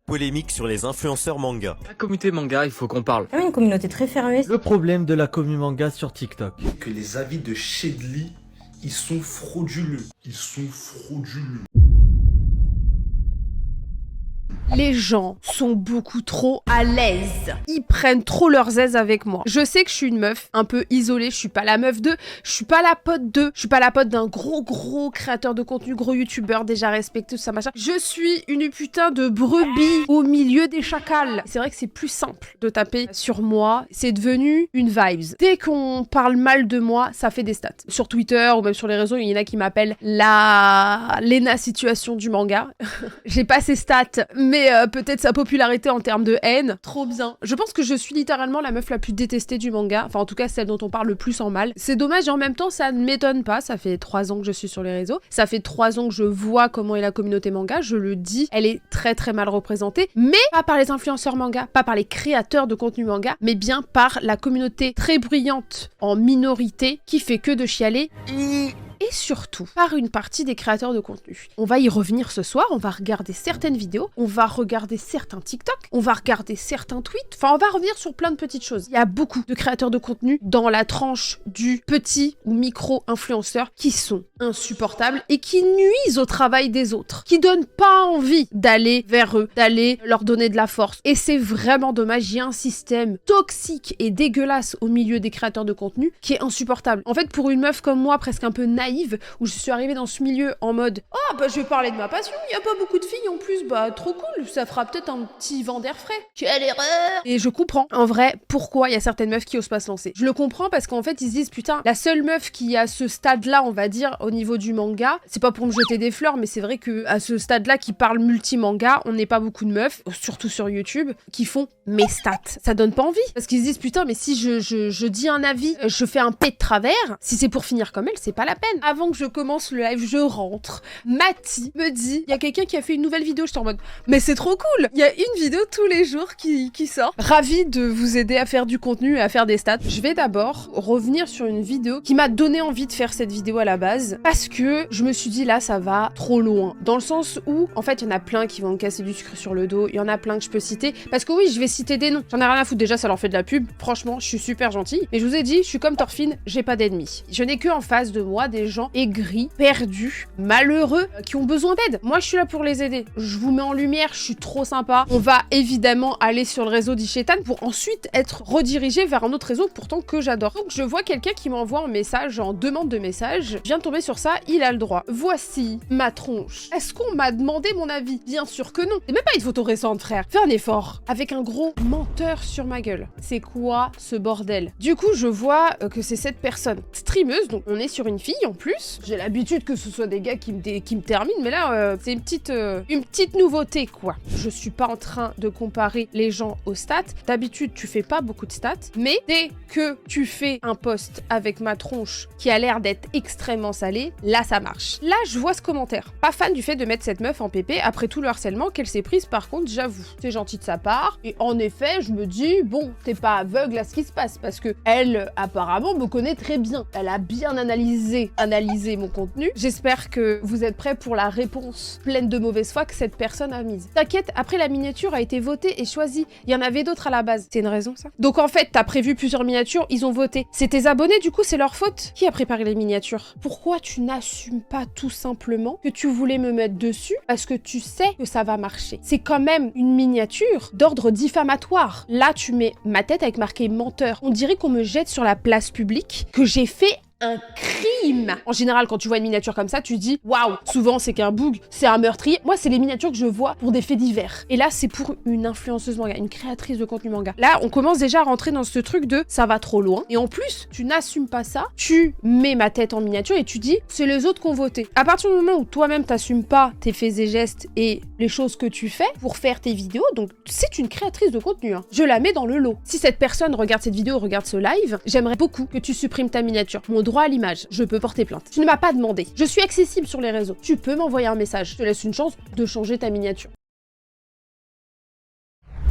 Polémique sur les influenceurs manga. La communauté manga, il faut qu'on parle. Une communauté très fermée. Le problème de la commu manga sur TikTok. Que les avis de Shedly, ils sont frauduleux. Ils sont frauduleux. Les gens sont beaucoup trop à l'aise. Ils prennent trop leurs aises avec moi. Je sais que je suis une meuf un peu isolée, je suis pas la meuf de, je suis pas la pote de, je suis pas la pote d'un gros créateur de contenu, gros youtubeur déjà respecté, tout ça machin. Je suis une putain de brebis au milieu des chacals. C'est vrai que c'est plus simple de taper sur moi, c'est devenu une vibes. Dès qu'on parle mal de moi, ça fait des stats. Sur Twitter ou même sur les réseaux, il y en a qui m'appellent la Lena situation du manga. J'ai pas ces stats, mais peut-être sa popularité en termes de haine. Trop bien. Je pense que je suis littéralement la meuf la plus détestée du manga. Enfin, en tout cas, celle dont on parle le plus en mal. C'est dommage et en même temps, ça ne m'étonne pas. Ça fait 3 ans que je suis sur les réseaux. Ça fait 3 ans que je vois comment est la communauté manga. Je le dis, elle est très mal représentée. Mais pas par les influenceurs manga, pas par les créateurs de contenu manga, mais bien par la communauté très bruyante en minorité qui fait que de chialer. Et surtout, par une partie des créateurs de contenu. On va y revenir ce soir, on va regarder certaines vidéos, on va regarder certains TikTok, on va regarder certains tweets, enfin on va revenir sur plein de petites choses. Il y a beaucoup de créateurs de contenu dans la tranche du petit ou micro-influenceur qui sont insupportables et qui nuisent au travail des autres, qui donnent pas envie d'aller vers eux, d'aller leur donner de la force. Et c'est vraiment dommage, il y a un système toxique et dégueulasse au milieu des créateurs de contenu qui est insupportable. En fait, pour une meuf comme moi, presque un peu naïve, où je suis arrivée dans ce milieu en mode « Oh, bah je vais parler de ma passion, il y a pas beaucoup de filles en plus, bah trop cool, ça fera peut-être un petit vent d'air frais. Quelle erreur !» Et je comprends, en vrai, pourquoi il y a certaines meufs qui osent pas se lancer. Je le comprends parce qu'en fait, ils se disent « Putain, la seule meuf qui a ce stade-là, on va dire, au niveau du manga, c'est pas pour me jeter des fleurs, mais c'est vrai que à ce stade-là qui parle multi-manga, on n'est pas beaucoup de meufs, surtout sur YouTube, qui font mes stats. Ça donne pas envie, parce qu'ils se disent « Putain, mais si je dis un avis, je fais un P de travers, si c'est pour finir comme elle, c'est pas la peine. » Avant que je commence le live, je rentre. Mathie me dit, il y a quelqu'un qui a fait une nouvelle vidéo. J'étais en mode, mais c'est trop cool. Il y a une vidéo tous les jours qui sort. Ravie de vous aider à faire du contenu et à faire des stats. Je vais d'abord revenir sur une vidéo qui m'a donné envie de faire cette vidéo à la base. Parce que je me suis dit, là, ça va trop loin. Dans le sens où, en fait, il y en a plein qui vont me casser du sucre sur le dos. Il y en a plein que je peux citer. Parce que oui, je vais citer des noms. J'en ai rien à foutre. Déjà, ça leur fait de la pub. Franchement, je suis super gentille. Mais je vous ai dit, je suis comme Thorfinn, j'ai pas d'ennemis. Je n'ai que en face de moi des gens aigris, perdus, malheureux, qui ont besoin d'aide. Moi, je suis là pour les aider. Je vous mets en lumière, je suis trop sympa. On va évidemment aller sur le réseau d'Ishetan pour ensuite être redirigé vers un autre réseau pourtant que j'adore. Donc, je vois quelqu'un qui m'envoie un message en demande de message. Je viens de tomber sur ça, il a le droit. Voici ma tronche. Est-ce qu'on m'a demandé mon avis? Bien sûr que non. C'est même pas une photo récente, frère. Fais un effort. Avec un gros menteur sur ma gueule. C'est quoi ce bordel? Du coup, je vois que c'est cette personne streameuse, donc on est sur une fille en plus. J'ai l'habitude que ce soit des gars qui me terminent, mais là, c'est une petite nouveauté, quoi. Je suis pas en train de comparer les gens aux stats. D'habitude, tu fais pas beaucoup de stats, mais dès que tu fais un post avec ma tronche qui a l'air d'être extrêmement salée, là, ça marche. Là, je vois ce commentaire. Pas fan du fait de mettre cette meuf en PP après tout le harcèlement qu'elle s'est prise, par contre, j'avoue. C'est gentil de sa part, et en effet, je me dis, bon, t'es pas aveugle à ce qui se passe, parce que elle, apparemment, me connaît très bien. Elle a bien analysé mon contenu. J'espère que vous êtes prêts pour la réponse pleine de mauvaise foi que cette personne a mise. T'inquiète, après la miniature a été votée et choisie. Il y en avait d'autres à la base. C'est une raison, ça? Donc en fait, t'as prévu plusieurs miniatures, ils ont voté. C'est tes abonnés, du coup, c'est leur faute. Qui a préparé les miniatures? Pourquoi tu n'assumes pas tout simplement que tu voulais me mettre dessus parce que tu sais que ça va marcher? C'est quand même une miniature d'ordre diffamatoire. Là, tu mets ma tête avec marqué menteur. On dirait qu'on me jette sur la place publique, que j'ai fait un crime. En général, quand tu vois une miniature comme ça, tu dis waouh. Souvent, c'est qu'un bug, c'est un meurtrier. Moi, c'est les miniatures que je vois pour des faits divers. Et là, c'est pour une influenceuse manga, une créatrice de contenu manga. Là, on commence déjà à rentrer dans ce truc de ça va trop loin. Et en plus, tu n'assumes pas ça. Tu mets ma tête en miniature et tu dis c'est les autres qui ont voté. À partir du moment où toi-même t'assumes pas tes faits et gestes et les choses que tu fais pour faire tes vidéos, donc c'est une créatrice de contenu. Hein. Je la mets dans le lot. Si cette personne regarde cette vidéo, regarde ce live, j'aimerais beaucoup que tu supprimes ta miniature. Mon droit à l'image. Je peux porter plainte. Tu ne m'as pas demandé. Je suis accessible sur les réseaux. Tu peux m'envoyer un message. Je te laisse une chance de changer ta miniature.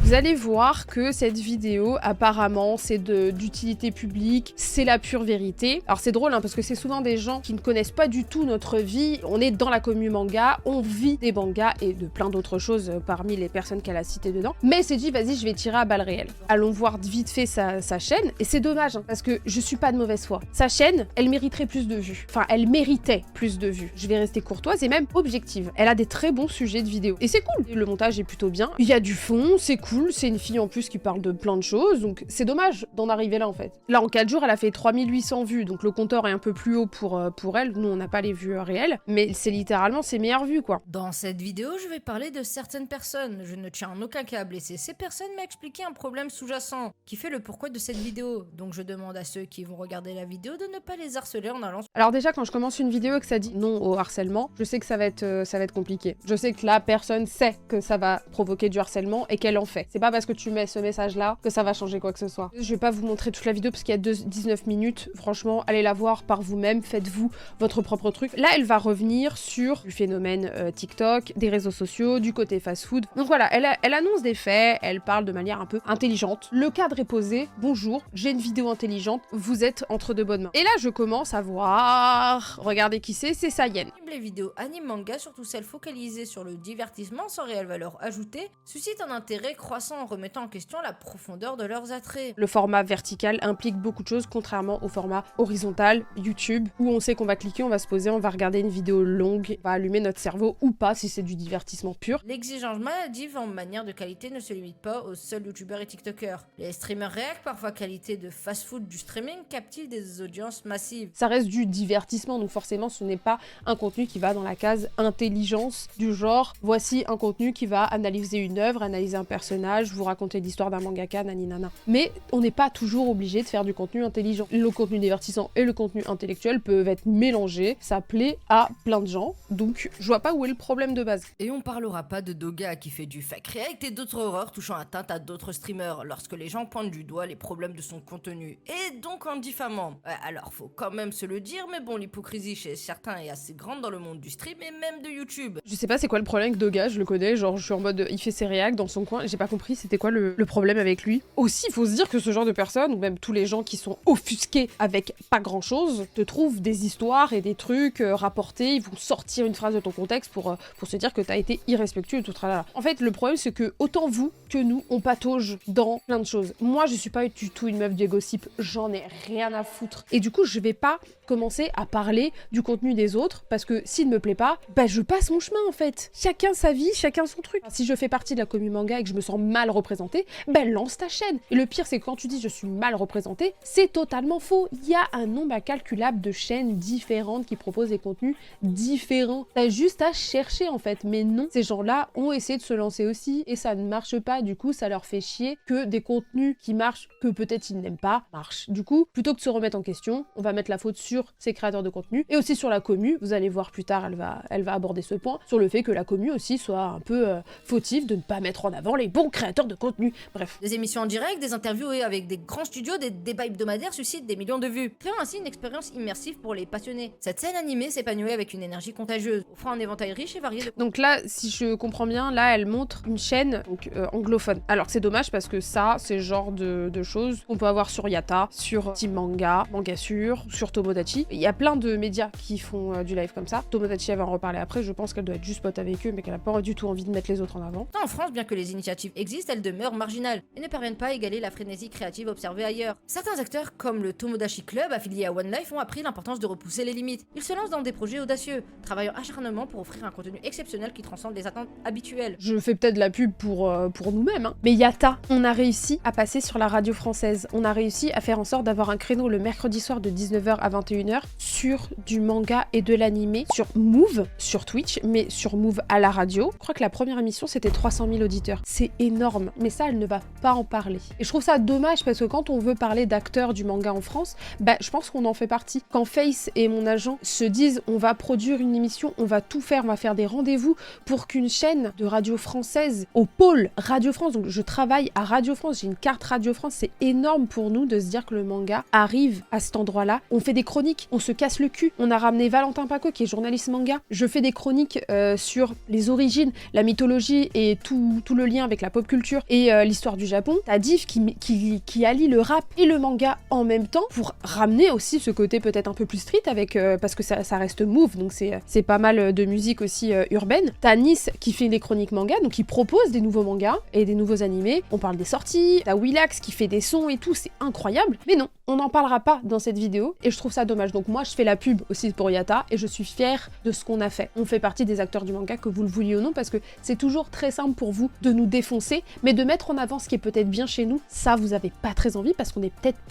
Vous allez voir que cette vidéo, apparemment, c'est d'utilité publique, c'est la pure vérité. Alors c'est drôle, hein, parce que c'est souvent des gens qui ne connaissent pas du tout notre vie. On est dans la commu manga, on vit des mangas et de plein d'autres choses parmi les personnes qu'elle a citées dedans. Mais elle s'est dit, vas-y, je vais tirer à balles réelles. Allons voir vite fait sa chaîne. Et c'est dommage, hein, parce que je suis pas de mauvaise foi. Sa chaîne, elle mériterait plus de vues. Enfin, elle méritait plus de vues. Je vais rester courtoise et même objective. Elle a des très bons sujets de vidéos. Et c'est cool. Le montage est plutôt bien. Il y a du fond, c'est cool. C'est une fille en plus qui parle de plein de choses. Donc c'est dommage d'en arriver là en fait. Là, en 4 jours, elle a fait 3800 vues. Donc le compteur est un peu plus haut pour elle. Nous, on n'a pas les vues réelles. Mais c'est littéralement ses meilleures vues, quoi. Dans cette vidéo, je vais parler de certaines personnes. Je ne tiens en aucun cas à blesser ces personnes, mais expliquer un problème sous-jacent qui fait le pourquoi de cette vidéo. Donc je demande à ceux qui vont regarder la vidéo de ne pas les harceler en allant... Alors déjà, quand je commence une vidéo et que ça dit non au harcèlement, je sais que ça va être compliqué. Je sais que la personne sait que ça va provoquer du harcèlement et qu'elle en fait. C'est pas parce que tu mets ce message-là que ça va changer quoi que ce soit. Je vais pas vous montrer toute la vidéo parce qu'il y a 19 minutes. Franchement, allez la voir par vous-même, faites-vous votre propre truc. Là, elle va revenir sur le phénomène TikTok, des réseaux sociaux, du côté fast-food. Donc voilà, elle annonce des faits, elle parle de manière un peu intelligente. Le cadre est posé. Bonjour, j'ai une vidéo intelligente, vous êtes entre de bonnes mains. Et là, je commence à voir... Regardez qui c'est Sayen. Les vidéos anime manga, surtout celles focalisées sur le divertissement sans réelle valeur ajoutée, suscitent un intérêt croissant en remettant en question la profondeur de leurs attraits. Le format vertical implique beaucoup de choses, contrairement au format horizontal, YouTube, où on sait qu'on va cliquer, on va se poser, on va regarder une vidéo longue, on va allumer notre cerveau ou pas si c'est du divertissement pur. L'exigence maladive en manière de qualité ne se limite pas aux seuls youtubeurs et tiktokers. Les streamers réels, parfois qualité de fast-food du streaming, captivent des audiences massives. Ça reste du divertissement, donc forcément ce n'est pas un contenu qui va dans la case intelligence, du genre voici un contenu qui va analyser une œuvre, analyser un personnage, vous raconter l'histoire d'un mangaka, naninana. Mais on n'est pas toujours obligé de faire du contenu intelligent. Le contenu divertissant et le contenu intellectuel peuvent être mélangés, ça plaît à plein de gens, donc je vois pas où est le problème de base. Et on parlera pas de Doga qui fait du fake react et d'autres horreurs touchant atteinte à d'autres streamers lorsque les gens pointent du doigt les problèmes de son contenu, et donc en diffamant. Alors faut quand même se le dire, mais bon, l'hypocrisie chez certains est assez grande dans le monde du stream et même de YouTube. Je sais pas c'est quoi le problème avec Doga, je le connais, genre je suis en mode il fait ses réacts dans son coin, j'ai pas compris c'était quoi le problème avec lui. Aussi, il faut se dire que ce genre de personnes, ou même tous les gens qui sont offusqués avec pas grand chose, te trouvent des histoires et des trucs rapportés, ils vont sortir une phrase de ton contexte pour se dire que t'as été irrespectueux et tout tralala. En fait, le problème c'est que autant vous que nous, on patauge dans plein de choses. Moi, je suis pas du tout une meuf du gossip, j'en ai rien à foutre. Et du coup, je vais pas commencer à parler du contenu des autres parce que s'il me plaît pas, bah je passe mon chemin en fait. Chacun sa vie, chacun son truc. Si je fais partie de la commu manga et que je me sens mal représentée, bah lance ta chaîne. Et le pire c'est que quand tu dis je suis mal représentée, c'est totalement faux. Il y a un nombre incalculable de chaînes différentes qui proposent des contenus différents. T'as juste à chercher en fait. Mais non, ces gens-là ont essayé de se lancer aussi et ça ne marche pas. Du coup, ça leur fait chier que des contenus qui marchent, que peut-être ils n'aiment pas, marchent. Du coup, plutôt que de se remettre en question, on va mettre la faute sur ces créateurs de contenu et aussi sur la commu. Vous allez voir plus tard, elle va aborder ce point sur le fait que la commu aussi soit un peu fautive de ne pas mettre en avant les bons créateurs de contenu. Bref. Des émissions en direct, des interviews avec des grands studios, des débats hebdomadaires suscitent des millions de vues, créant ainsi une expérience immersive pour les passionnés. Cette scène animée s'épanouit avec une énergie contagieuse, offrant un éventail riche et varié de... Donc là, si je comprends bien, là elle montre une chaîne donc, anglophone. Alors c'est dommage parce que ça, c'est le genre de choses qu'on peut avoir sur Yatta, sur Team Manga, Mangasur, sur Tomodachi. Il y a plein de médias qui font du live comme ça. Tomodachi, elle va en reparler après, je pense qu'elle doit être juste pote avec eux, mais qu'elle a pas du tout envie de mettre les autres en avant. En France, bien que les initiatives existent, elles demeurent marginales et ne parviennent pas à égaler la frénésie créative observée ailleurs. Certains acteurs, comme le Tomodachi Club, affilié à One Life, ont appris l'importance de repousser les limites. Ils se lancent dans des projets audacieux, travaillant acharnement pour offrir un contenu exceptionnel qui transcende les attentes habituelles. Je fais peut-être de la pub pour nous-mêmes, hein. Mais Yatta, on a réussi à passer sur la radio française. On a réussi à faire en sorte d'avoir un créneau le mercredi soir de 19h à 21h sur du manga et de l'animé, sur Move, sur Twitch, mais sur Move à la radio. Je crois que la première émission, c'était 300 000 auditeurs. C'est énorme, mais ça, elle ne va pas en parler. Et je trouve ça dommage parce que quand on veut parler d'acteurs du manga en France, bah, je pense qu'on en fait partie. Quand Face et mon agent se disent on va produire une émission, on va tout faire, on va faire des rendez-vous pour qu'une chaîne de radio française au pôle Radio France, donc je travaille à Radio France, j'ai une carte Radio France, c'est énorme pour nous de se dire que le manga arrive à cet endroit-là. On fait des chroniques chroniques, on se casse le cul. On a ramené Valentin Paco, qui est journaliste manga. Je fais des chroniques sur les origines, la mythologie et tout le lien avec la pop culture et l'histoire du Japon. T'as Div qui allie le rap et le manga en même temps pour ramener aussi ce côté peut-être un peu plus street avec parce que ça reste move, donc c'est pas mal de musique aussi urbaine. T'as Nice qui fait des chroniques manga, donc qui propose des nouveaux mangas et des nouveaux animés. On parle des sorties. T'as Willax qui fait des sons et tout, c'est incroyable. Mais non, on n'en parlera pas dans cette vidéo et je trouve ça dommage. Donc moi je fais la pub aussi pour Yatta et je suis fière de ce qu'on a fait. On fait partie des acteurs du manga, que vous le vouliez ou non, parce que c'est toujours très simple pour vous de nous défoncer, mais de mettre en avant ce qui est peut-être bien chez nous, ça vous avez pas très envie parce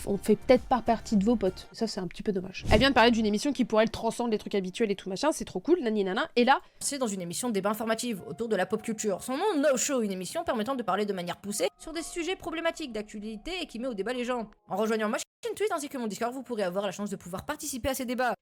on fait peut-être pas partie de vos potes. Ça c'est un petit peu dommage. Elle vient de parler d'une émission qui pour elle transcende les trucs habituels et tout machin, c'est trop cool, nani nana. Et là, C'est dans une émission de débat informative autour de la pop culture. Son nom, No Show, une émission permettant de parler de manière poussée sur des sujets problématiques d'actualité et qui met au débat les gens. En rejoignant ma chaîne Twitch ainsi que mon Discord, vous pourrez avoir la chance de pouvoir participer à ces débats.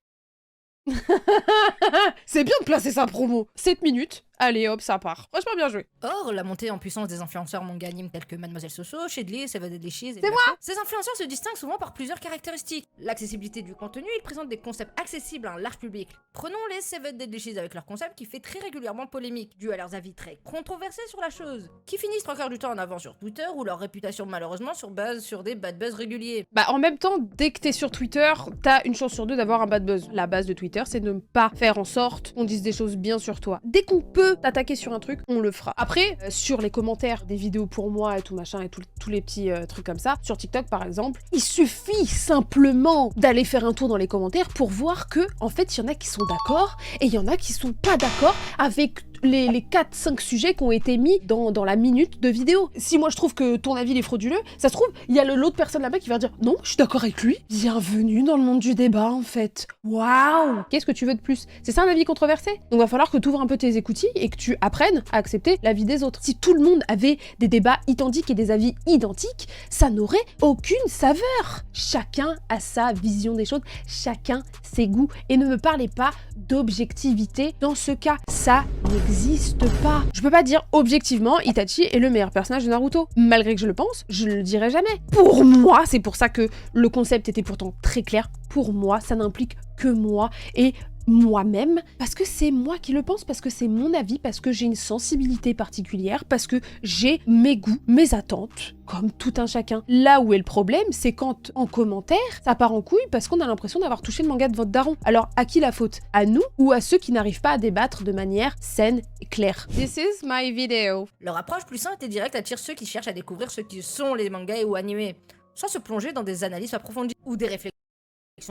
c'est bien de placer sa promo. 7 minutes. Allez hop, ça part. Franchement bien joué. Or, la montée en puissance des influenceurs manga anime tels que Mademoiselle Soso, Shedley, Seven Deadly Cheese et C'est moi. Ces influenceurs se distinguent souvent par plusieurs caractéristiques. L'accessibilité du contenu, ils présentent des concepts accessibles à un large public. Prenons les Seven Deadly Cheese avec leur concept qui fait très régulièrement polémique, dû à leurs avis très controversés sur la chose, qui finissent 3/4 du temps en avant sur Twitter ou leur réputation malheureusement sur des bad buzz réguliers. Bah en même temps, dès que t'es sur Twitter, t'as une chance sur deux d'avoir un bad buzz. La base de Twitter, c'est de ne pas faire en sorte qu'on dise des choses bien sur toi. Dès qu'on peut t'attaquer sur un truc, on le fera. Après, sur les commentaires des vidéos pour moi et tout machin et tous les petits trucs comme ça, sur TikTok par exemple, il suffit simplement d'aller faire un tour dans les commentaires pour voir que, en fait, il y en a qui sont d'accord et il y en a qui sont pas d'accord avec les 4-5 sujets qui ont été mis dans la minute de vidéo. Si moi je trouve que ton avis il est frauduleux, ça se trouve, il y a l'autre personne là-bas qui va dire non, je suis d'accord avec lui. Bienvenue dans le monde du débat en fait. Waouh! Qu'est-ce que tu veux de plus? C'est ça un avis controversé? Donc va falloir que tu ouvres un peu tes écoutilles et que tu apprennes à accepter l'avis des autres. Si tout le monde avait des débats identiques et des avis identiques, ça n'aurait aucune saveur. Chacun a sa vision des choses, chacun ses goûts. Et ne me parlez pas d'objectivité. Dans ce cas, ça n'existe pas. Je peux pas dire objectivement Itachi est le meilleur personnage de Naruto. Malgré que je le pense, je le dirai jamais. Pour moi, c'est pour ça que le concept était pourtant très clair. Pour moi, ça n'implique que moi et moi-même, parce que c'est moi qui le pense, parce que c'est mon avis, parce que j'ai une sensibilité particulière, parce que j'ai mes goûts, mes attentes, comme tout un chacun. Là où est le problème, c'est quand, en commentaire, ça part en couille parce qu'on a l'impression d'avoir touché le manga de votre daron. Alors, à qui la faute? À nous ou à ceux qui n'arrivent pas à débattre de manière saine et claire? This is my video. Leur approche plus simple et directe attire ceux qui cherchent à découvrir ce qui sont les mangas ou animés, sans se plonger dans des analyses approfondies ou des réflexions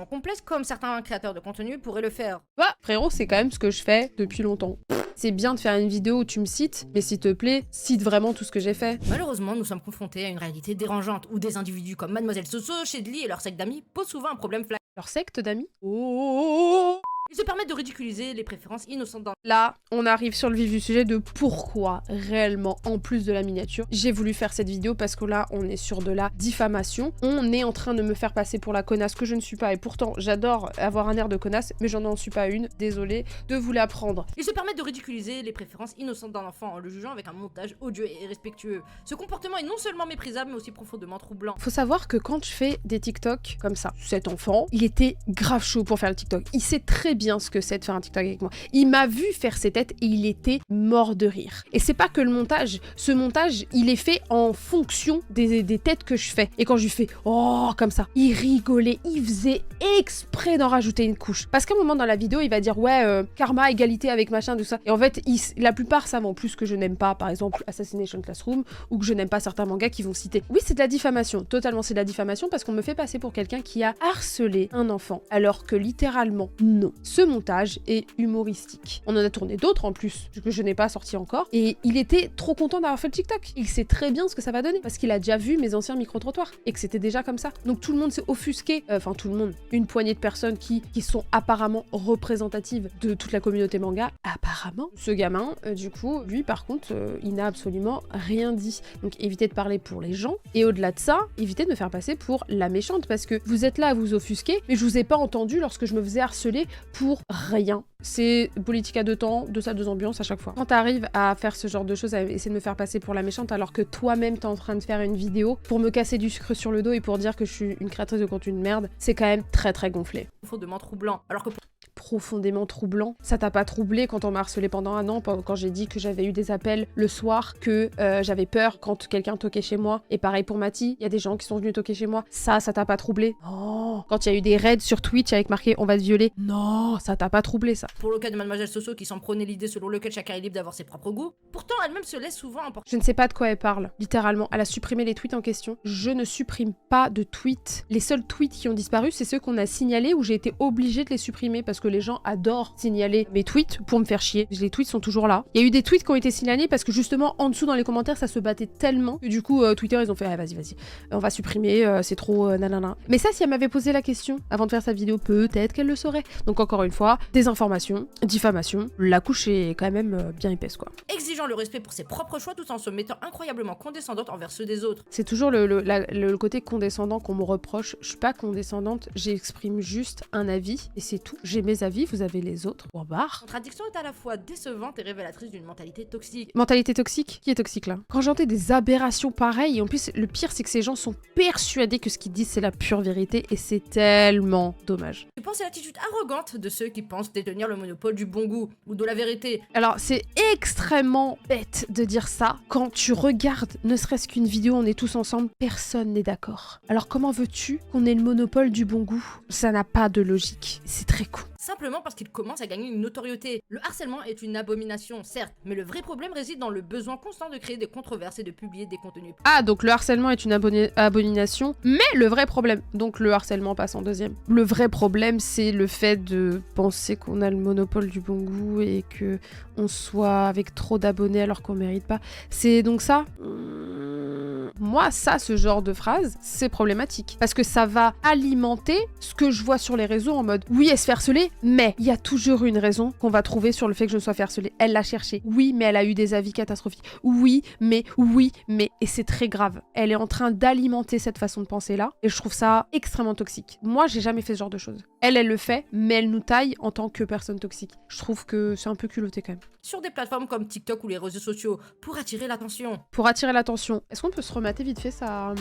complexes comme certains créateurs de contenu pourraient le faire. Bah, frérot, c'est quand même ce que je fais depuis longtemps. C'est bien de faire une vidéo où tu me cites, mais s'il te plaît, cite vraiment tout ce que j'ai fait. Malheureusement, nous sommes confrontés à une réalité dérangeante où des individus comme Mademoiselle Soso, Shedley et leur secte d'amis posent souvent un problème flagrant. Leur secte d'amis? Oh. Ils se permettent de ridiculiser les préférences innocentes d'un. Là, on arrive sur le vif du sujet de pourquoi, réellement, en plus de la miniature, j'ai voulu faire cette vidéo parce que là, on est sur de la diffamation. On est en train de me faire passer pour la connasse que je ne suis pas. Et pourtant, j'adore avoir un air de connasse, mais j'en suis pas une. Désolée de vous l'apprendre. Ils se permettent de ridiculiser les préférences innocentes d'un enfant en le jugeant avec un montage odieux et irrespectueux. Ce comportement est non seulement méprisable, mais aussi profondément troublant. Faut savoir que quand je fais des TikTok comme ça, cet enfant, il était grave chaud pour faire le TikTok. Il sait très bien ce que c'est de faire un TikTok avec moi. Il m'a vu faire ses têtes et il était mort de rire. Et c'est pas que le montage. Ce montage, il est fait en fonction des têtes que je fais. Et quand je lui fais « Oh !» comme ça, il rigolait. Il faisait exprès d'en rajouter une couche. Parce qu'à un moment dans la vidéo, il va dire « Ouais, karma, égalité avec machin, tout ça. » Et en fait, la plupart savent en plus que je n'aime pas, par exemple, Assassination Classroom ou que je n'aime pas certains mangas qui vont citer. Oui, c'est de la diffamation. Totalement, c'est de la diffamation parce qu'on me fait passer pour quelqu'un qui a harcelé un enfant. Alors que littéralement, non. Ce montage est humoristique. On en a tourné d'autres en plus, que je n'ai pas sorti encore, et il était trop content d'avoir fait le TikTok. Il sait très bien ce que ça va donner, parce qu'il a déjà vu mes anciens micro-trottoirs, et que c'était déjà comme ça. Donc tout le monde s'est offusqué, enfin tout le monde, une poignée de personnes qui sont apparemment représentatives de toute la communauté manga, apparemment. Ce gamin, du coup, lui par contre, il n'a absolument rien dit. Donc évitez de parler pour les gens, et au-delà de ça, évitez de me faire passer pour la méchante, parce que vous êtes là à vous offusquer, mais je vous ai pas entendu lorsque je me faisais harceler pour rien. C'est politique à deux temps, deux salles, deux ambiances à chaque fois. Quand t'arrives à faire ce genre de choses, à essayer de me faire passer pour la méchante alors que toi-même t'es en train de faire une vidéo pour me casser du sucre sur le dos et pour dire que je suis une créatrice de contenu de merde, c'est quand même très très gonflé. Profondément troublant. Alors que Profondément troublant. Ça t'a pas troublé quand on m'a harcelé pendant un an, quand j'ai dit que j'avais eu des appels le soir, que j'avais peur quand quelqu'un toquait chez moi. Et pareil pour Mathie, il y a des gens qui sont venus toquer chez moi. Ça t'a pas troublé? Oh. Quand il y a eu des raids sur Twitch avec marqué on va te violer. Non, ça t'a pas troublé ça. pour le cas de Mademoiselle Soso qui s'en prônait l'idée selon laquelle chacun est libre d'avoir ses propres goûts, pourtant elle-même se laisse souvent emporter. Je ne sais pas de quoi elle parle, littéralement. Elle a supprimé les tweets en question. Je ne supprime pas de tweets. Les seuls tweets qui ont disparu, c'est ceux qu'on a signalés où j'ai été obligée de les supprimer parce que les gens adorent signaler mes tweets pour me faire chier. Les tweets sont toujours là. Il y a eu des tweets qui ont été signalés parce que justement, en dessous dans les commentaires, ça se battait tellement que du coup, Twitter, ils ont fait vas-y, on va supprimer, c'est trop nanana. Mais ça, si elle m'avait posé la question avant de faire sa vidéo, peut-être qu'elle le saurait. Donc encore une fois, désinformation, diffamation, la couche est quand même bien épaisse quoi. Exigeant le respect pour ses propres choix tout en se mettant incroyablement condescendante envers ceux des autres. C'est toujours le côté condescendant qu'on me reproche. Je suis pas condescendante, j'exprime juste un avis et c'est tout. J'ai mes avis, vous avez les autres. Point barre. Contradiction est à la fois décevante et révélatrice d'une mentalité toxique. Mentalité toxique? Qui est toxique là? Quand j'entends des aberrations pareilles, et en plus le pire c'est que ces gens sont persuadés que ce qu'ils disent c'est la pure vérité et c'est tellement dommage. Tu penses à l'attitude arrogante de ceux qui pensent détenir le monopole du bon goût ou de la vérité. Alors c'est extrêmement bête de dire ça. Quand tu regardes ne serait-ce qu'une vidéo, on est tous ensemble, personne n'est d'accord. Alors comment veux-tu qu'on ait le monopole du bon goût? Ça n'a pas de logique. C'est très con. Simplement parce qu'il commence à gagner une notoriété. Le harcèlement est une abomination, certes, mais le vrai problème réside dans le besoin constant de créer des controverses et de publier des contenus. Ah, donc le harcèlement est une abomination, mais le vrai problème, donc le harcèlement passe en deuxième. Le vrai problème, c'est le fait de penser qu'on a le monopole du bon goût et que on soit avec trop d'abonnés alors qu'on mérite pas. C'est donc ça. Moi, ça, ce genre de phrase, c'est problématique. Parce que ça va alimenter ce que je vois sur les réseaux en mode oui, elle se fait harceler, mais il y a toujours une raison qu'on va trouver sur le fait que je me sois fait harceler. Elle l'a cherché. Oui, mais elle a eu des avis catastrophiques. Oui, mais. Et c'est très grave. Elle est en train d'alimenter cette façon de penser-là. Et je trouve ça extrêmement toxique. Moi, j'ai jamais fait ce genre de choses. Elle le fait, mais elle nous taille en tant que personne toxique. Je trouve que c'est un peu culotté quand même. Sur des plateformes comme TikTok ou les réseaux sociaux, pour attirer l'attention. Pour attirer l'attention, est-ce qu'on peut se remater vite fait ça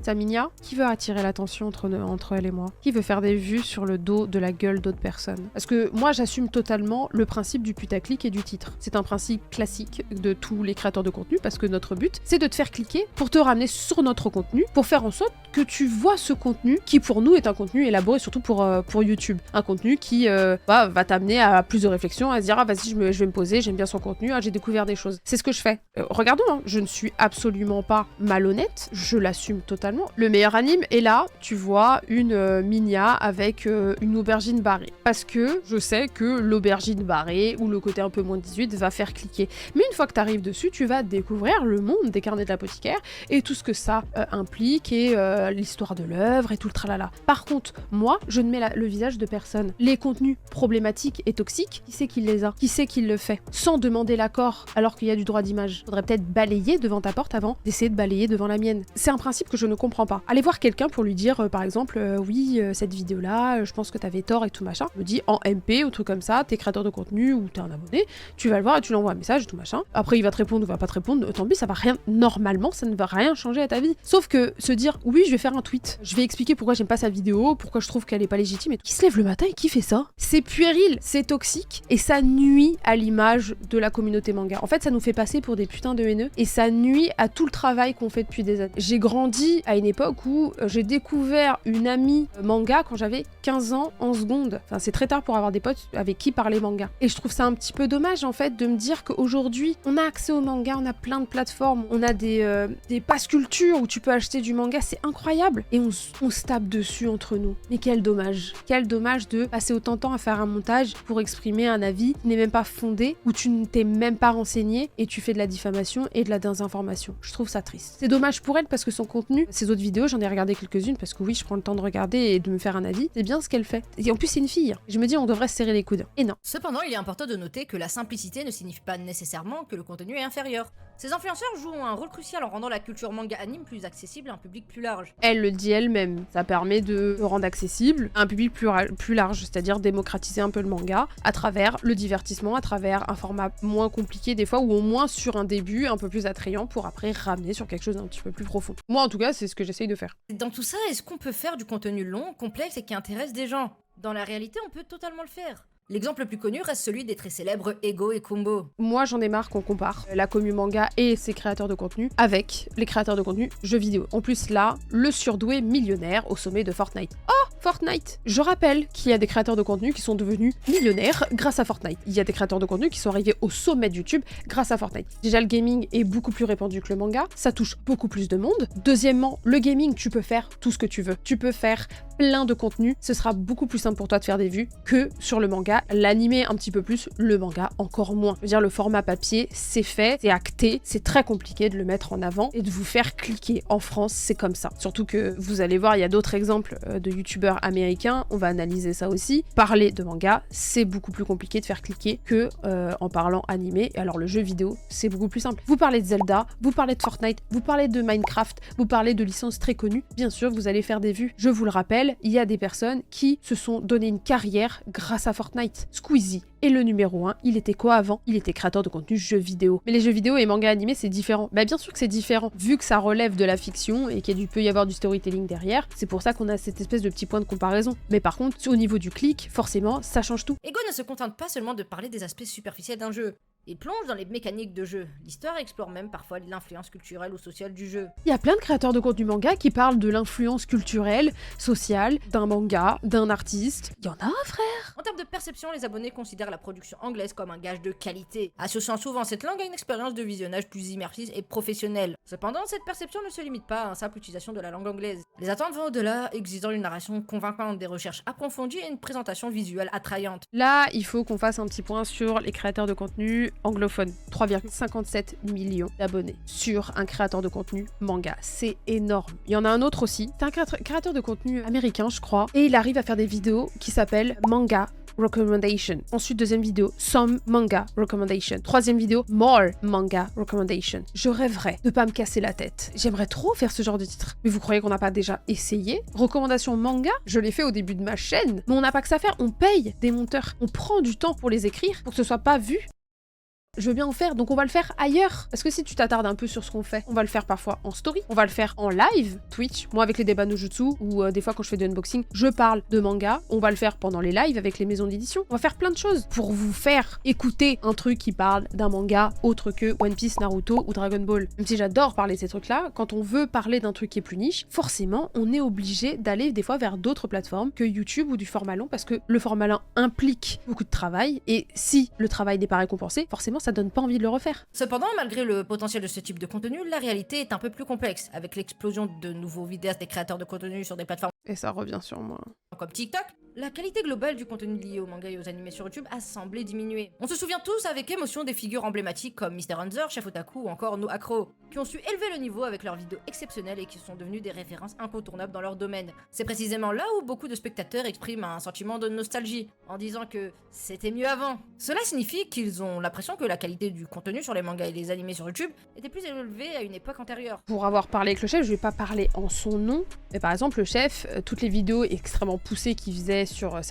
Minia, qui veut attirer l'attention entre elle et moi? Qui veut faire des vues sur le dos de la gueule d'autres personnes? Parce que moi, j'assume totalement le principe du putaclic et du titre. C'est un principe classique de tous les créateurs de contenu, parce que notre but, c'est de te faire cliquer pour te ramener sur notre contenu, pour faire en sorte que tu vois ce contenu, qui pour nous est un contenu élaboré, surtout pour YouTube. Un contenu qui va t'amener à plus de réflexion, à se dire « Ah, vas-y, je vais me poser, j'aime bien son contenu, ah, j'ai découvert des choses. » C'est ce que je fais. Regardons, hein, je ne suis absolument pas malhonnête, je l'assume totalement. Le meilleur anime, et là, tu vois une Minia avec une aubergine barrée. Parce que je sais que l'aubergine barrée, ou le côté un peu moins de 18, va faire cliquer. Mais une fois que tu arrives dessus, tu vas découvrir le monde des carnets de l'apothicaire, et tout ce que ça implique, et l'histoire de l'œuvre, et tout le tralala. Par contre, moi, je ne mets le visage de personne. Les contenus problématiques et toxiques, qui c'est qui les a? Qui c'est qui le fait? Sans demander l'accord, alors qu'il y a du droit d'image. Faudrait peut-être balayer devant ta porte avant d'essayer de balayer devant la mienne. C'est un principe que je ne comprends pas. Allez voir quelqu'un pour lui dire, par exemple, oui, cette vidéo-là, je pense que t'avais tort et tout machin. Me dit en MP ou truc comme ça, t'es créateur de contenu ou t'es un abonné, tu vas le voir et tu lui envoies un message et tout machin. Après, il va te répondre ou va pas te répondre, tant pis, ça va rien, normalement, ça ne va rien changer à ta vie. Sauf que se dire, oui, je vais faire un tweet, je vais expliquer pourquoi j'aime pas sa vidéo, pourquoi je trouve qu'elle est pas légitime, et qui se lève le matin et qui fait ça? C'est puéril, c'est toxique et ça nuit à l'image de la communauté manga. En fait, ça nous fait passer pour des putains de haineux et ça nuit à tout le travail qu'on fait depuis des années. J'ai grandi à une époque où j'ai découvert une amie manga quand j'avais 15 ans en seconde. Enfin, c'est très tard pour avoir des potes avec qui parler manga. Et je trouve ça un petit peu dommage, en fait, de me dire qu'aujourd'hui, on a accès au manga, on a plein de plateformes, on a des pass culture où tu peux acheter du manga, c'est incroyable. Et on se tape dessus entre nous. Mais quel dommage. Quel dommage de passer autant de temps à faire un montage pour exprimer un avis qui n'est même pas fondé, où tu ne t'es même pas renseigné et tu fais de la diffamation et de la désinformation. Je trouve ça triste. C'est dommage pour elle parce que son contenu, c'est ses autres vidéos, j'en ai regardé quelques-unes parce que oui, je prends le temps de regarder et de me faire un avis. C'est bien ce qu'elle fait. Et en plus, c'est une fille. Je me dis, on devrait se serrer les coudes. Et non. Cependant, il est important de noter que la simplicité ne signifie pas nécessairement que le contenu est inférieur. Ces influenceurs jouent un rôle crucial en rendant la culture manga anime plus accessible à un public plus large. Elle le dit elle-même. Ça permet de rendre accessible à un public plus large, c'est-à-dire démocratiser un peu le manga à travers le divertissement, à travers un format moins compliqué des fois, ou au moins sur un début un peu plus attrayant pour après ramener sur quelque chose d'un petit peu plus profond. Moi, en tout cas, c'est ce que j'essaye de faire. Dans tout ça, est-ce qu'on peut faire du contenu long, complexe et qui intéresse des gens? Dans la réalité, on peut totalement le faire. L'exemple le plus connu reste celui des très célèbres Ego et Kumbo. Moi, j'en ai marre qu'on compare la commu manga et ses créateurs de contenu avec les créateurs de contenu jeux vidéo. En plus, là, le surdoué millionnaire au sommet de Fortnite. Oh, Fortnite! Je rappelle qu'il y a des créateurs de contenu qui sont devenus millionnaires grâce à Fortnite. Il y a des créateurs de contenu qui sont arrivés au sommet de YouTube grâce à Fortnite. Déjà, le gaming est beaucoup plus répandu que le manga. Ça touche beaucoup plus de monde. Deuxièmement, le gaming, tu peux faire tout ce que tu veux. Tu peux faire plein de contenu. Ce sera beaucoup plus simple pour toi de faire des vues que sur le manga. L'animé un petit peu plus, le manga encore moins. Je veux dire, le format papier, c'est fait, c'est acté, c'est très compliqué de le mettre en avant et de vous faire cliquer. En France, c'est comme ça. Surtout que vous allez voir, il y a d'autres exemples de youtubeurs américains, on va analyser ça aussi. Parler de manga, c'est beaucoup plus compliqué de faire cliquer que en parlant animé. Et alors le jeu vidéo, c'est beaucoup plus simple. Vous parlez de Zelda, vous parlez de Fortnite, vous parlez de Minecraft, vous parlez de licences très connues, bien sûr, vous allez faire des vues. Je vous le rappelle, il y a des personnes qui se sont donné une carrière grâce à Fortnite. Squeezie est le numéro 1. Il était quoi avant? Il était créateur de contenu jeux vidéo. Mais les jeux vidéo et manga animés, c'est différent. Bah bien sûr que c'est différent, vu que ça relève de la fiction et qu'il peut y avoir du storytelling derrière. C'est pour ça qu'on a cette espèce de petit point de comparaison. Mais par contre, au niveau du clic, forcément, ça change tout. Ego ne se contente pas seulement de parler des aspects superficiels d'un jeu. Il plonge dans les mécaniques de jeu. L'histoire explore même parfois l'influence culturelle ou sociale du jeu. Il y a plein de créateurs de contenu manga qui parlent de l'influence culturelle, sociale, d'un manga, d'un artiste. Il y en a, frère! En termes de perception, les abonnés considèrent la production anglaise comme un gage de qualité, associant souvent cette langue à une expérience de visionnage plus immersive et professionnelle. Cependant, cette perception ne se limite pas à une simple utilisation de la langue anglaise. Les attentes vont au-delà, exigeant une narration convaincante, des recherches approfondies et une présentation visuelle attrayante. Là, il faut qu'on fasse un petit point sur les créateurs de contenu anglophone. 3,57 millions d'abonnés sur un créateur de contenu manga. C'est énorme. Il y en a un autre aussi. C'est un créateur de contenu américain, je crois. Et il arrive à faire des vidéos qui s'appellent Manga Recommendation. Ensuite, deuxième vidéo, Some Manga Recommendation. Troisième vidéo, More Manga Recommendation. Je rêverais de pas me casser la tête. J'aimerais trop faire ce genre de titre. Mais vous croyez qu'on n'a pas déjà essayé? Recommandation manga, je l'ai fait au début de ma chaîne. Mais on n'a pas que ça à faire. On paye des monteurs. On prend du temps pour les écrire pour que ce soit pas vu. Je veux bien en faire, donc on va le faire ailleurs. Parce que si tu t'attardes un peu sur ce qu'on fait, on va le faire parfois en story, on va le faire en live, Twitch, moi avec les débats no jutsu, ou des fois quand je fais de unboxing, je parle de manga, on va le faire pendant les lives avec les maisons d'édition, on va faire plein de choses pour vous faire écouter un truc qui parle d'un manga autre que One Piece, Naruto ou Dragon Ball. Même si j'adore parler de ces trucs-là, quand on veut parler d'un truc qui est plus niche, forcément, on est obligé d'aller des fois vers d'autres plateformes que YouTube ou du format long, parce que le format long implique beaucoup de travail, et si le travail n'est pas récompensé, forcément ça donne pas envie de le refaire. Cependant, malgré le potentiel de ce type de contenu, la réalité est un peu plus complexe, avec l'explosion de nouveaux vidéastes et créateurs de contenu sur des plateformes Et ça revient sur moi. comme TikTok. La qualité globale du contenu lié aux mangas et aux animés sur YouTube a semblé diminuer. On se souvient tous avec émotion des figures emblématiques comme Mr. Hanzer, Chef Otaku ou encore No Acro, qui ont su élever le niveau avec leurs vidéos exceptionnelles et qui sont devenues des références incontournables dans leur domaine. C'est précisément là où beaucoup de spectateurs expriment un sentiment de nostalgie, en disant que c'était mieux avant. Cela signifie qu'ils ont l'impression que la qualité du contenu sur les mangas et les animés sur YouTube était plus élevée à une époque antérieure. Pour avoir parlé avec le chef, je vais pas parler en son nom, mais par exemple le chef, toutes les vidéos extrêmement poussées qu'il faisait sur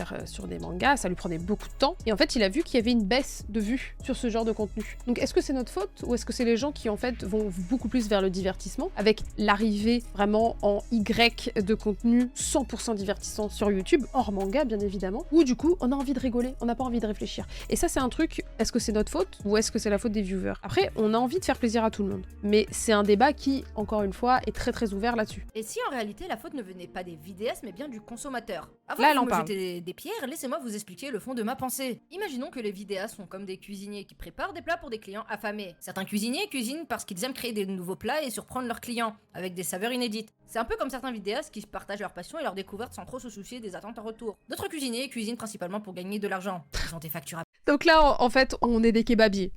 des mangas, ça lui prenait beaucoup de temps, et en fait il a vu qu'il y avait une baisse de vues sur ce genre de contenu. Donc est-ce que c'est notre faute, ou est-ce que c'est les gens qui en fait vont beaucoup plus vers le divertissement, avec l'arrivée vraiment en Y de contenu 100% divertissant sur YouTube, hors manga bien évidemment, ou du coup on a envie de rigoler, on n'a pas envie de réfléchir. Et ça c'est un truc, est-ce que c'est notre faute, ou est-ce que c'est la faute des viewers? Après, on a envie de faire plaisir à tout le monde, mais c'est un débat qui, encore une fois, est très très ouvert là-dessus. Et si en réalité la faute ne venait pas des vidéastes mais bien du consommateur? Là, elle Avant en de me parle. jeter des pierres, laissez-moi vous expliquer le fond de ma pensée. Imaginons que les vidéastes sont comme des cuisiniers qui préparent des plats pour des clients affamés. Certains cuisiniers cuisinent parce qu'ils aiment créer des nouveaux plats et surprendre leurs clients, avec des saveurs inédites. C'est un peu comme certains vidéastes qui partagent leur passion et leur découverte sans trop se soucier des attentes en retour. D'autres cuisiniers cuisinent principalement pour gagner de l'argent. Ils ont des factures à... Donc là, en fait, on est des kebabiers.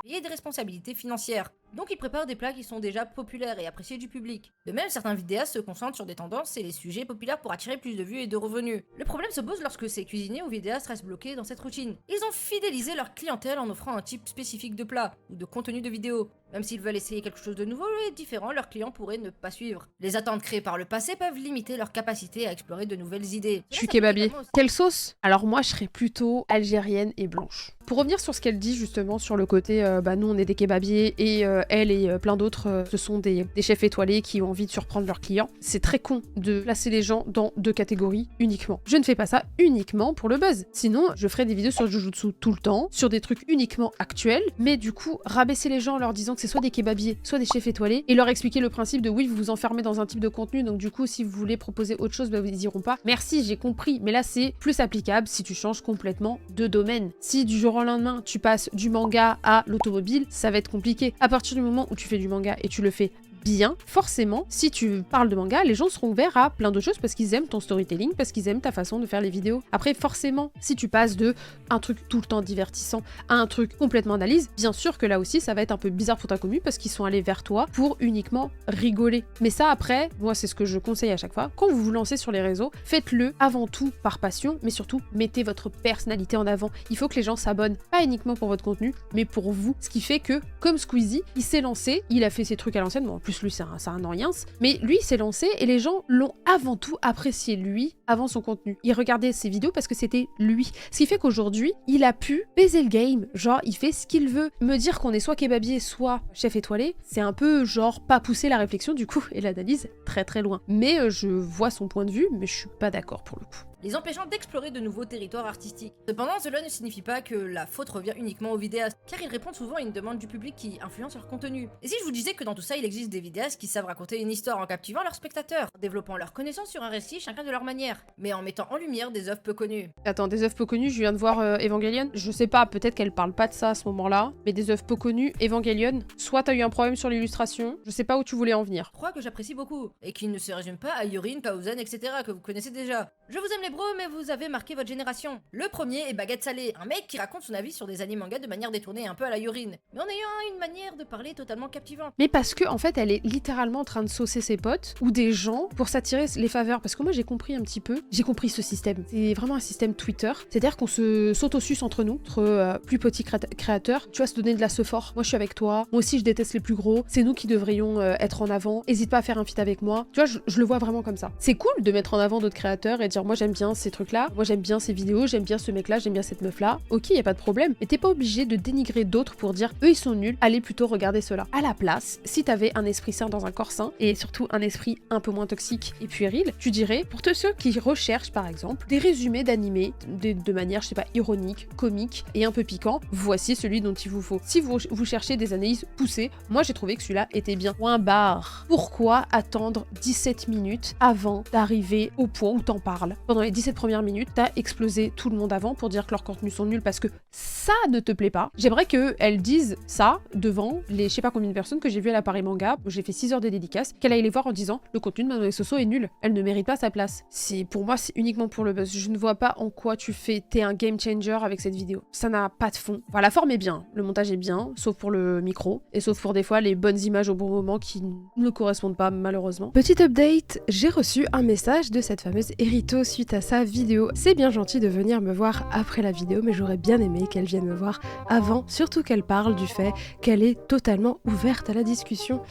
payer des responsabilités financières. Donc ils préparent des plats qui sont déjà populaires et appréciés du public. De même, certains vidéastes se concentrent sur des tendances et les sujets populaires pour attirer plus de vues et de revenus. Le problème se pose lorsque ces cuisiniers ou vidéastes restent bloqués dans cette routine. Ils ont fidélisé leur clientèle en offrant un type spécifique de plat ou de contenu de vidéo. Même s'ils veulent essayer quelque chose de nouveau et différent, leurs clients pourraient ne pas suivre. Les attentes créées par le passé peuvent limiter leur capacité à explorer de nouvelles idées. Je suis kebabier. Quelle sauce? Alors moi, je serais plutôt algérienne et blanche. Pour revenir sur ce qu'elle dit justement sur le côté, nous on est des kebabiers et elle et plein d'autres, ce sont des chefs étoilés qui ont envie de surprendre leurs clients. C'est très con de placer les gens dans 2 catégories uniquement. Je ne fais pas ça uniquement pour le buzz. Sinon, je ferais des vidéos sur Jujutsu tout le temps, sur des trucs uniquement actuels, mais du coup, rabaisser les gens en leur disant que c'est soit des kebabiers, soit des chefs étoilés, et leur expliquer le principe de oui, vous vous enfermez dans un type de contenu, donc du coup, si vous voulez proposer autre chose, vous n'y diront pas. Merci, j'ai compris, mais là, c'est plus applicable si tu changes complètement de domaine. Si du jour au lendemain, tu passes du manga à l'automobile, ça va être compliqué. À partir du moment où tu fais du manga et tu le fais bien, forcément, si tu parles de manga, les gens seront ouverts à plein de choses parce qu'ils aiment ton storytelling, parce qu'ils aiment ta façon de faire les vidéos. Après, forcément, si tu passes de un truc tout le temps divertissant à un truc complètement analyse, bien sûr que là aussi, ça va être un peu bizarre pour ta commu parce qu'ils sont allés vers toi pour uniquement rigoler. Mais ça, après, moi, c'est ce que je conseille à chaque fois. Quand vous vous lancez sur les réseaux, faites-le avant tout par passion, mais surtout, mettez votre personnalité en avant. Il faut que les gens s'abonnent, pas uniquement pour votre contenu, mais pour vous. Ce qui fait que, comme Squeezie, il s'est lancé, il a fait ses trucs à l'ancienne, bon, en plus, lui, c'est un ancien, mais lui, il s'est lancé et les gens l'ont avant tout apprécié lui avant son contenu. Ils regardaient ses vidéos parce que c'était lui. Ce qui fait qu'aujourd'hui, il a pu baiser le game. Genre, il fait ce qu'il veut. Me dire qu'on est soit kebabier, soit chef étoilé, c'est un peu genre pas pousser la réflexion du coup et l'analyse très très loin. Mais je vois son point de vue, mais je suis pas d'accord pour le coup. Les empêchant d'explorer de nouveaux territoires artistiques. Cependant, cela ne signifie pas que la faute revient uniquement aux vidéastes, car ils répondent souvent à une demande du public qui influence leur contenu. Et si je vous disais que dans tout ça, il existe des vidéastes qui savent raconter une histoire en captivant leurs spectateurs, en développant leurs connaissances sur un récit chacun de leur manière, mais en mettant en lumière des œuvres peu connues. Attends, des œuvres peu connues, je viens de voir Evangelion. Je sais pas, peut-être qu'elle parle pas de ça à ce moment-là, mais des œuvres peu connues, Evangelion, soit t'as eu un problème sur l'illustration, je sais pas où tu voulais en venir. 3 que j'apprécie beaucoup, et qui ne se résument pas à Yurin, Kaozen, etc. que vous connaissez déjà. Je vous aime les bros, mais vous avez marqué votre génération. Le premier est Baguette Salée, un mec qui raconte son avis sur des animes manga de manière détournée un peu à la Yurin, mais en ayant une manière de parler totalement captivante. Mais parce que en fait elle est littéralement en train de saucer ses potes ou des gens pour s'attirer les faveurs, parce que moi j'ai compris un petit peu, j'ai compris ce système, c'est vraiment un système Twitter, c'est-à-dire qu'on se s'autosuce entre nous, entre plus petits créateurs, tu vas se donner de la sephore, moi je suis avec toi, moi aussi je déteste les plus gros, c'est nous qui devrions être en avant, hésite pas à faire un feat avec moi, tu vois je le vois vraiment comme ça. C'est cool de mettre en avant d'autres créateurs et dire moi j'aime bien ces trucs là, moi j'aime bien ces vidéos, j'aime bien ce mec là, j'aime bien cette meuf là, ok y a pas de problème, mais t'es pas obligé de dénigrer d'autres pour dire eux ils sont nuls, allez plutôt regarder cela. À la place, si t'avais un esprit sain dans un corps sain, et surtout un esprit un peu moins toxique et puéril, tu dirais, pour tous ceux qui recherchent par exemple des résumés d'animés de manière, je sais pas, ironique, comique et un peu piquant, voici celui dont il vous faut. Si vous cherchez des analyses poussées, moi j'ai trouvé que celui-là était bien. Point barre. Pourquoi attendre 17 minutes avant d'arriver au point où t'en parles? Pendant les 17 premières minutes, t'as explosé tout le monde avant pour dire que leurs contenus sont nuls parce que ça ne te plaît pas. J'aimerais qu'elles disent ça devant les je sais pas combien de personnes que j'ai vu à la Paris Manga, où j'ai fait 6 heures de dédicace, qu'elle aille les voir en disant le contenu de Manon et Soso est nul, elle ne mérite pas sa place. Pour moi, c'est uniquement pour le buzz. Je ne vois pas en quoi t'es un game changer avec cette vidéo. Ça n'a pas de fond. Enfin, la forme est bien, le montage est bien, sauf pour le micro, et sauf pour des fois les bonnes images au bon moment qui ne correspondent pas malheureusement. Petit update, j'ai reçu un message de cette fameuse Erito suite à sa vidéo. C'est bien gentil de venir me voir après la vidéo, mais j'aurais bien aimé qu'elle vienne me voir avant, surtout qu'elle parle du fait qu'elle est totalement ouverte à la discussion.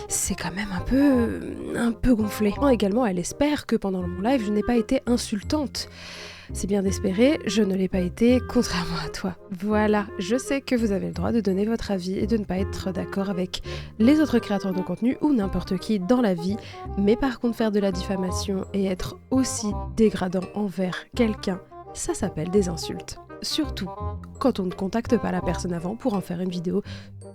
C'est quand même un peu gonflé. Également, elle espère que pendant mon live, je n'ai pas été insultante. C'est bien d'espérer, je ne l'ai pas été, contrairement à toi. Voilà, je sais que vous avez le droit de donner votre avis et de ne pas être d'accord avec les autres créateurs de contenu ou n'importe qui dans la vie, mais par contre faire de la diffamation et être aussi dégradant envers quelqu'un, ça s'appelle des insultes. Surtout quand on ne contacte pas la personne avant pour en faire une vidéo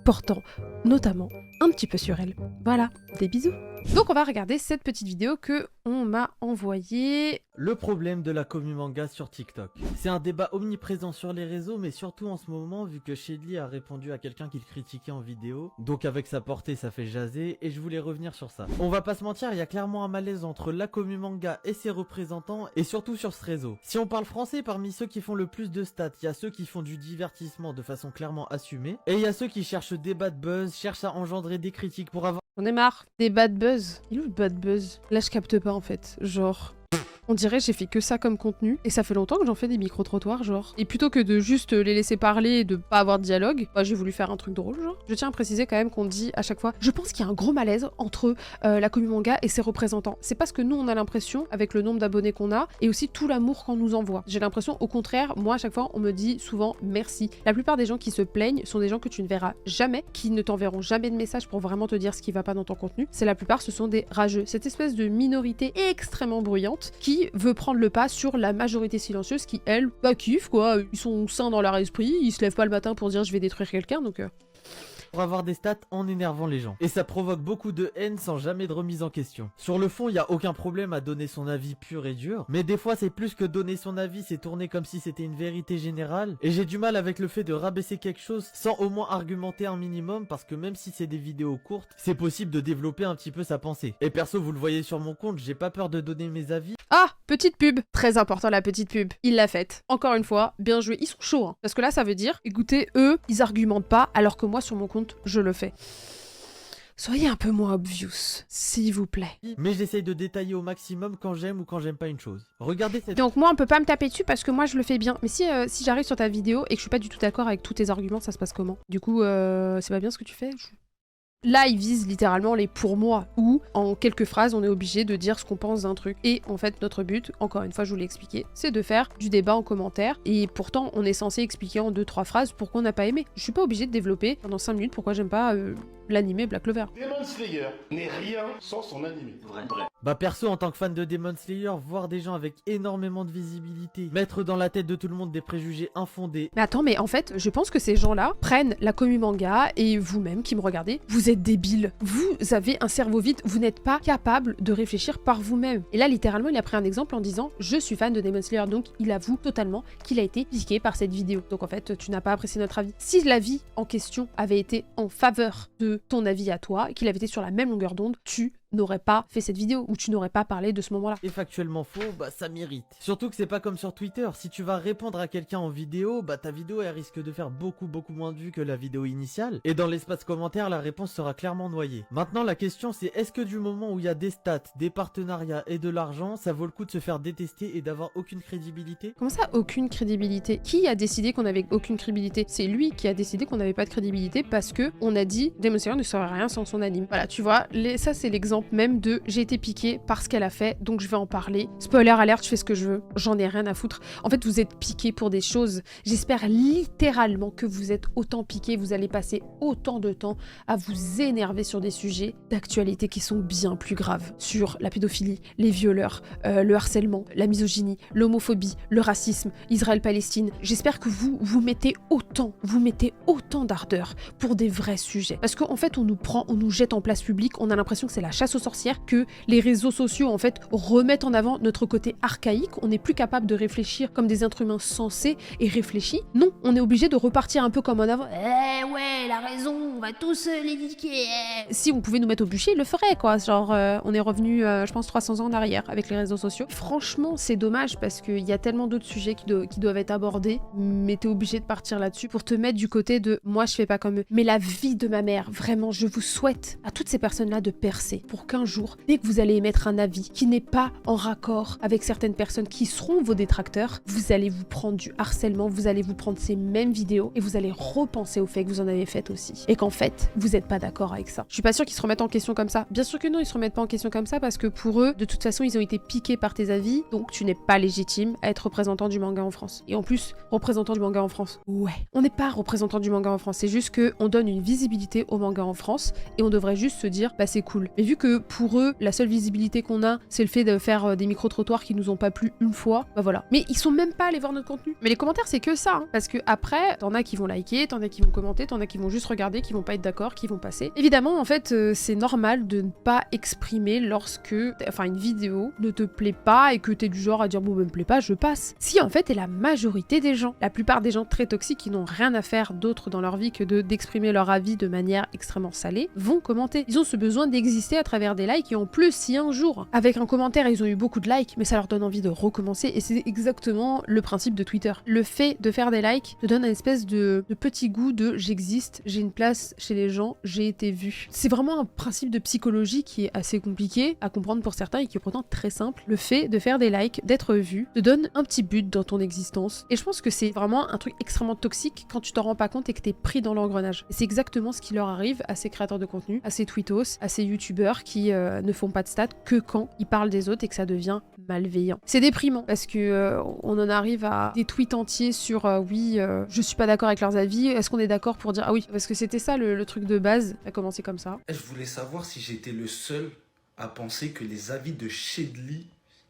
portant notamment un petit peu sur elle. Voilà, des bisous. Donc on va regarder cette petite vidéo que on m'a envoyée. Le problème de la commu manga sur TikTok. C'est un débat omniprésent sur les réseaux, mais surtout en ce moment, vu que Shedly a répondu à quelqu'un qu'il critiquait en vidéo. Donc avec sa portée, ça fait jaser, et je voulais revenir sur ça. On va pas se mentir, il y a clairement un malaise entre la commu manga et ses représentants, et surtout sur ce réseau. Si on parle français, parmi ceux qui font le plus de stats, il y a ceux qui font du divertissement de façon clairement assumée, et il y a ceux qui cherchent des bad buzz, cherchent à engendrer des critiques pour avoir... On est marre des bad buzz. Il est où le bad buzz? Là je capte pas en fait, genre... On dirait j'ai fait que ça comme contenu, et ça fait longtemps que j'en fais des micro-trottoirs, genre. Et plutôt que de juste les laisser parler et de pas avoir de dialogue, bah j'ai voulu faire un truc drôle, genre. Je tiens à préciser quand même qu'on dit à chaque fois, je pense qu'il y a un gros malaise entre la commu manga et ses représentants. C'est parce que nous on a l'impression, avec le nombre d'abonnés qu'on a, et aussi tout l'amour qu'on nous envoie. J'ai l'impression, au contraire, moi à chaque fois on me dit souvent merci. La plupart des gens qui se plaignent sont des gens que tu ne verras jamais, qui ne t'enverront jamais de message pour vraiment te dire ce qui va pas dans ton contenu. C'est la plupart, ce sont des rageux. Cette espèce de minorité extrêmement bruyante qui veut prendre le pas sur la majorité silencieuse qui, elle, bah kiffe quoi, ils sont sains dans leur esprit, ils se lèvent pas le matin pour dire je vais détruire quelqu'un, donc... pour avoir des stats en énervant les gens. Et ça provoque beaucoup de haine sans jamais de remise en question. Sur le fond, il y a aucun problème à donner son avis pur et dur, mais des fois c'est plus que donner son avis, c'est tourner comme si c'était une vérité générale, et j'ai du mal avec le fait de rabaisser quelque chose sans au moins argumenter un minimum, parce que même si c'est des vidéos courtes, c'est possible de développer un petit peu sa pensée. Et perso, vous le voyez sur mon compte, j'ai pas peur de donner mes avis. Ah, petite pub. Très important la petite pub. Il l'a faite. Encore une fois, bien joué. Ils sont chauds, hein. Parce que là, ça veut dire, écoutez, eux, ils argumentent pas, alors que moi, sur mon compte, je le fais. Soyez un peu moins obvious, s'il vous plaît. Mais j'essaye de détailler au maximum quand j'aime ou quand j'aime pas une chose. Regardez cette... Donc moi, on peut pas me taper dessus parce que moi, je le fais bien. Mais si j'arrive sur ta vidéo et que je suis pas du tout d'accord avec tous tes arguments, ça se passe comment? Du coup, c'est pas bien ce que tu fais? Là, ils visent littéralement les pour moi, où en quelques phrases, on est obligé de dire ce qu'on pense d'un truc. Et en fait, notre but, encore une fois, je vous l'ai expliqué, c'est de faire du débat en commentaire. Et pourtant, on est censé expliquer en 2-3 phrases pourquoi on n'a pas aimé. Je suis pas obligée de développer pendant 5 minutes pourquoi j'aime pas l'animé Black Clover. Demon Slayer n'est rien sans son animé. Vrai. Bah perso, en tant que fan de Demon Slayer, voir des gens avec énormément de visibilité, mettre dans la tête de tout le monde des préjugés infondés... Mais attends, mais en fait, je pense que ces gens-là prennent la commu manga et vous-même qui me regardez, vous êtes débiles. Vous avez un cerveau vide, vous n'êtes pas capable de réfléchir par vous-même. Et là, littéralement, il a pris un exemple en disant « Je suis fan de Demon Slayer », donc il avoue totalement qu'il a été piqué par cette vidéo. Donc en fait, tu n'as pas apprécié notre avis. Si l'avis en question avait été en faveur de ton avis à toi, qu'il avait été sur la même longueur d'onde, tu n'aurais pas fait cette vidéo, ou tu n'aurais pas parlé de ce moment-là. Et factuellement faux, bah ça mérite. Surtout que c'est pas comme sur Twitter, si tu vas répondre à quelqu'un en vidéo, bah ta vidéo elle risque de faire beaucoup moins de vues que la vidéo initiale, et dans l'espace commentaire la réponse sera clairement noyée. Maintenant la question c'est, est-ce que du moment où il y a des stats, des partenariats et de l'argent, ça vaut le coup de se faire détester et d'avoir aucune crédibilité? Comment ça, aucune crédibilité? Qui a décidé qu'on avait aucune crédibilité? C'est lui qui a décidé qu'on n'avait pas de crédibilité parce que on a dit Demon Slayer ne serait rien sans son anime. Voilà, tu vois, ça c'est l'exemple même de j'ai été piqué par ce qu'elle a fait, donc je vais en parler. Spoiler alert, je fais ce que je veux, j'en ai rien à foutre. En fait, vous êtes piqué pour des choses. J'espère littéralement que vous êtes autant piqué, vous allez passer autant de temps à vous énerver sur des sujets d'actualité qui sont bien plus graves. Sur la pédophilie, les violeurs, le harcèlement, la misogynie, l'homophobie, le racisme, Israël-Palestine. J'espère que vous mettez autant d'ardeur pour des vrais sujets. Parce qu'en fait, on nous jette en place publique, on a l'impression que c'est la chasse aux sorcières, que les réseaux sociaux en fait remettent en avant notre côté archaïque, on n'est plus capable de réfléchir comme des êtres humains sensés et réfléchis. Non, on est obligé de repartir un peu comme en avant. Ouais, la raison, on va tous l'éduquer. Si on pouvait nous mettre au bûcher, il le ferait quoi. Genre, on est revenu, je pense, 300 ans en arrière avec les réseaux sociaux. Franchement, c'est dommage parce qu'il y a tellement d'autres sujets qui doivent être abordés, mais t'es obligé de partir là-dessus pour te mettre du côté de moi, je fais pas comme eux. Mais la vie de ma mère, vraiment, je vous souhaite à toutes ces personnes-là de percer pour qu'un jour, dès que vous allez émettre un avis qui n'est pas en raccord avec certaines personnes qui seront vos détracteurs, vous allez vous prendre du harcèlement, vous allez vous prendre ces mêmes vidéos et vous allez repenser au fait que vous en avez fait aussi. Et qu'en fait, vous n'êtes pas d'accord avec ça. Je suis pas sûre qu'ils se remettent en question comme ça. Bien sûr que non, ils se remettent pas en question comme ça parce que pour eux, de toute façon, ils ont été piqués par tes avis, donc tu n'es pas légitime à être représentant du manga en France. Et en plus, représentant du manga en France. Ouais. On n'est pas représentant du manga en France, c'est juste qu'on donne une visibilité au manga en France et on devrait juste se dire, bah c'est cool. Mais vu que pour eux, la seule visibilité qu'on a, c'est le fait de faire des micro-trottoirs qui nous ont pas plu une fois. Bah voilà. Mais ils sont même pas allés voir notre contenu. Mais les commentaires, c'est que ça, hein, parce que après, t'en as qui vont liker, t'en as qui vont commenter, t'en as qui vont juste regarder, qui vont pas être d'accord, qui vont passer. Évidemment, en fait, c'est normal de ne pas exprimer lorsque, enfin, une vidéo ne te plaît pas et que t'es du genre à dire bon, me plaît pas, je passe. Si en fait, est la majorité des gens, la plupart des gens très toxiques qui n'ont rien à faire d'autre dans leur vie que d'exprimer leur avis de manière extrêmement salée, vont commenter. Ils ont ce besoin d'exister à travers des likes et en plus, si un jour, avec un commentaire, ils ont eu beaucoup de likes, mais ça leur donne envie de recommencer et c'est exactement le principe de Twitter. Le fait de faire des likes te donne une espèce de petit goût de j'existe, j'ai une place chez les gens, j'ai été vu. C'est vraiment un principe de psychologie qui est assez compliqué à comprendre pour certains et qui est pourtant très simple. Le fait de faire des likes, d'être vu, te donne un petit but dans ton existence. Et je pense que c'est vraiment un truc extrêmement toxique quand tu t'en rends pas compte et que t'es pris dans l'engrenage. Et c'est exactement ce qui leur arrive à ces créateurs de contenu, à ces tweetos, à ces youtubeurs qui ne font pas de stats que quand ils parlent des autres et que ça devient malveillant. C'est déprimant parce que on en arrive à des tweets entiers sur oui, je suis pas d'accord avec leurs avis, est-ce qu'on est d'accord pour dire ah oui, parce que c'était ça le truc de base, ça a commencé comme ça. Je voulais savoir si j'étais le seul à penser que les avis de Shedly,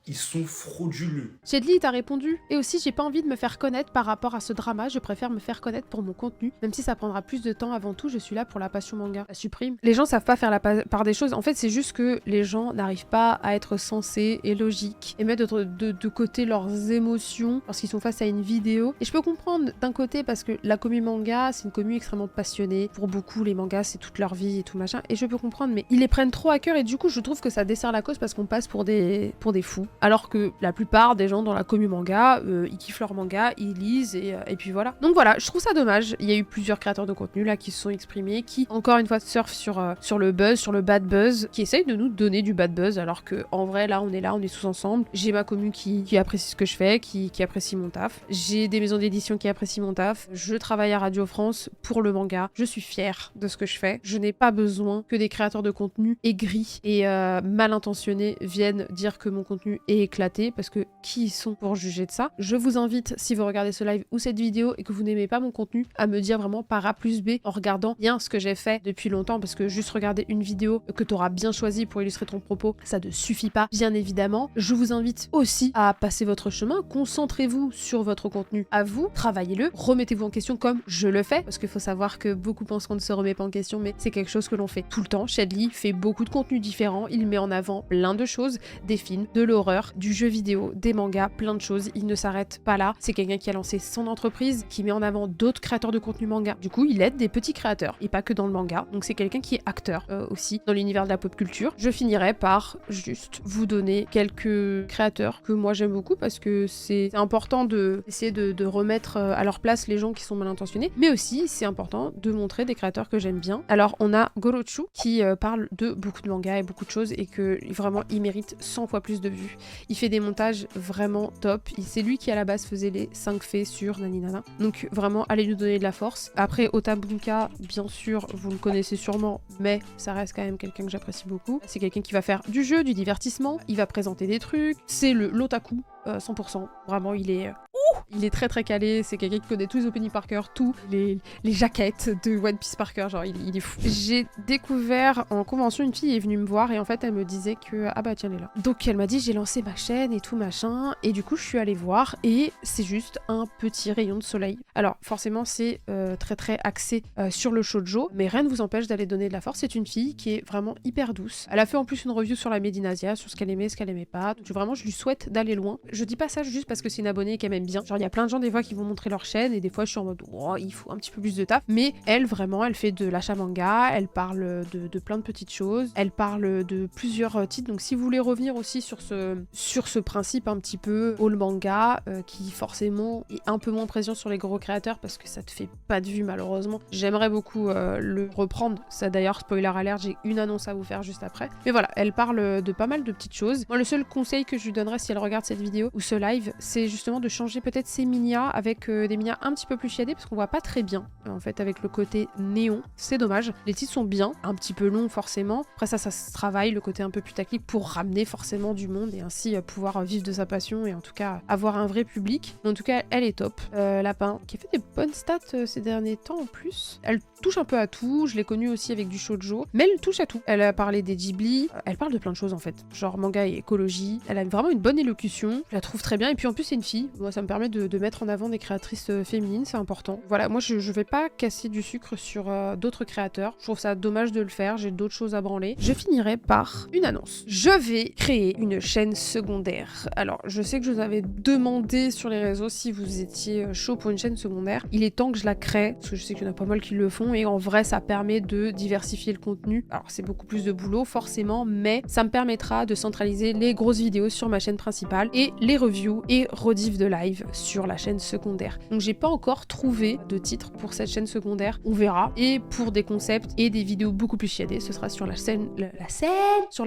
ils sont frauduleux. Shedly t'a répondu. Et aussi, j'ai pas envie de me faire connaître par rapport à ce drama, je préfère me faire connaître pour mon contenu. Même si ça prendra plus de temps, avant tout, je suis là pour la passion manga. La supprime. Les gens savent pas faire la part des choses. En fait, c'est juste que les gens n'arrivent pas à être sensés et logiques et mettre de côté leurs émotions lorsqu'ils sont face à une vidéo. Et je peux comprendre d'un côté parce que la commu manga, c'est une commu extrêmement passionnée. Pour beaucoup, les mangas, c'est toute leur vie et tout machin. Et je peux comprendre, mais ils les prennent trop à cœur et du coup, je trouve que ça dessert la cause parce qu'on passe pour des fous. Alors que la plupart des gens dans la commu manga, ils kiffent leur manga, ils lisent et puis voilà. Donc voilà, je trouve ça dommage. Il y a eu plusieurs créateurs de contenu là qui se sont exprimés, qui encore une fois surfent sur le buzz, sur le bad buzz, qui essayent de nous donner du bad buzz alors que en vrai là on est tous ensemble. J'ai ma commu qui apprécie ce que je fais, qui apprécie mon taf. J'ai des maisons d'édition qui apprécient mon taf. Je travaille à Radio France pour le manga. Je suis fière de ce que je fais. Je n'ai pas besoin que des créateurs de contenu aigris et mal intentionnés viennent dire que mon contenu est éclaté parce que qui sont pour juger de ça. Je vous invite, si vous regardez ce live ou cette vidéo et que vous n'aimez pas mon contenu, à me dire vraiment par A plus B en regardant bien ce que j'ai fait depuis longtemps parce que juste regarder une vidéo que tu auras bien choisie pour illustrer ton propos, ça ne suffit pas, bien évidemment. Je vous invite aussi à passer votre chemin, concentrez-vous sur votre contenu à vous, travaillez-le, remettez-vous en question comme je le fais parce qu'il faut savoir que beaucoup pensent qu'on ne se remet pas en question mais c'est quelque chose que l'on fait tout le temps. Shedly fait beaucoup de contenus différents, il met en avant plein de choses, des films, de l'horreur, du jeu vidéo, des mangas, plein de choses, il ne s'arrête pas là. C'est quelqu'un qui a lancé son entreprise, qui met en avant d'autres créateurs de contenu manga. Du coup, il aide des petits créateurs, et pas que dans le manga. Donc c'est quelqu'un qui est acteur aussi dans l'univers de la pop culture. Je finirai par juste vous donner quelques créateurs que moi j'aime beaucoup parce que c'est important d'essayer de remettre à leur place les gens qui sont mal intentionnés, mais aussi c'est important de montrer des créateurs que j'aime bien. Alors on a Gorochu qui parle de beaucoup de mangas et beaucoup de choses et que vraiment il mérite 100 fois plus de vues. Il fait des montages vraiment top. C'est lui qui à la base faisait les 5 faits sur Naninana. Donc vraiment, allez lui donner de la force. Après, Otabunka, bien sûr, vous le connaissez sûrement, mais ça reste quand même quelqu'un que j'apprécie beaucoup. C'est quelqu'un qui va faire du jeu, du divertissement, il va présenter des trucs. C'est l'otaku, 100%. Vraiment, il est très très calé, c'est quelqu'un qui connaît tous les openings par cœur, tous les jaquettes de One Piece par cœur, genre il est fou. J'ai découvert en convention, une fille est venue me voir et en fait elle me disait que ah bah tiens elle est là. Donc elle m'a dit j'ai lancé ma chaîne et tout machin et du coup je suis allée voir et c'est juste un petit rayon de soleil. Alors forcément c'est très très axé sur le shoujo, mais rien ne vous empêche d'aller donner de la force. C'est une fille qui est vraiment hyper douce. Elle a fait en plus une review sur la Made in Asia, sur ce qu'elle aimait, ce qu'elle aimait pas. Donc vraiment je lui souhaite d'aller loin. Je dis pas ça juste parce que c'est une abonnée qu'elle m'aime bien. Genre il y a plein de gens des fois qui vont montrer leur chaîne et des fois je suis en mode oh, il faut un petit peu plus de taf, mais elle vraiment elle fait de l'achat manga, elle parle de plein de petites choses, elle parle de plusieurs titres. Donc si vous voulez revenir aussi sur ce principe un petit peu all manga qui forcément est un peu moins présent sur les gros créateurs parce que ça te fait pas de vue malheureusement, j'aimerais beaucoup le reprendre. Ça d'ailleurs spoiler alert, j'ai une annonce à vous faire juste après, mais voilà, elle parle de pas mal de petites choses. Moi le seul conseil que je lui donnerais si elle regarde cette vidéo ou ce live, c'est justement de changer peut-être ces minia avec des minia un petit peu plus chiadés parce qu'on voit pas très bien en fait avec le côté néon. C'est dommage. Les titres sont bien, un petit peu longs forcément. Après ça se travaille, le côté un peu putaclic pour ramener forcément du monde et ainsi pouvoir vivre de sa passion et en tout cas avoir un vrai public. Mais en tout cas, elle est top. Lapin, qui a fait des bonnes stats ces derniers temps en plus. Elle touche un peu à tout. Je l'ai connue aussi avec du shoujo, mais elle touche à tout. Elle a parlé des Ghibli. Elle parle de plein de choses en fait, genre manga et écologie. Elle a vraiment une bonne élocution. Je la trouve très bien. Et puis en plus, c'est une fille. Moi, ça me permet de mettre en avant des créatrices féminines, c'est important. Voilà, moi, je vais pas casser du sucre sur d'autres créateurs. Je trouve ça dommage de le faire. J'ai d'autres choses à branler. Je finirai par une annonce. Je vais créer une chaîne secondaire. Alors, je sais que je vous avais demandé sur les réseaux si vous étiez chaud pour une chaîne secondaire. Il est temps que je la crée, parce que je sais qu'il y en a pas mal qui le font, et en vrai, ça permet de diversifier le contenu. Alors, c'est beaucoup plus de boulot, forcément, mais ça me permettra de centraliser les grosses vidéos sur ma chaîne principale et les reviews et rediff de live sur la chaîne secondaire. Donc, j'ai pas encore trouvé de titre pour cette chaîne secondaire. On verra. Et pour des concepts et des vidéos beaucoup plus chiadées, ce sera sur la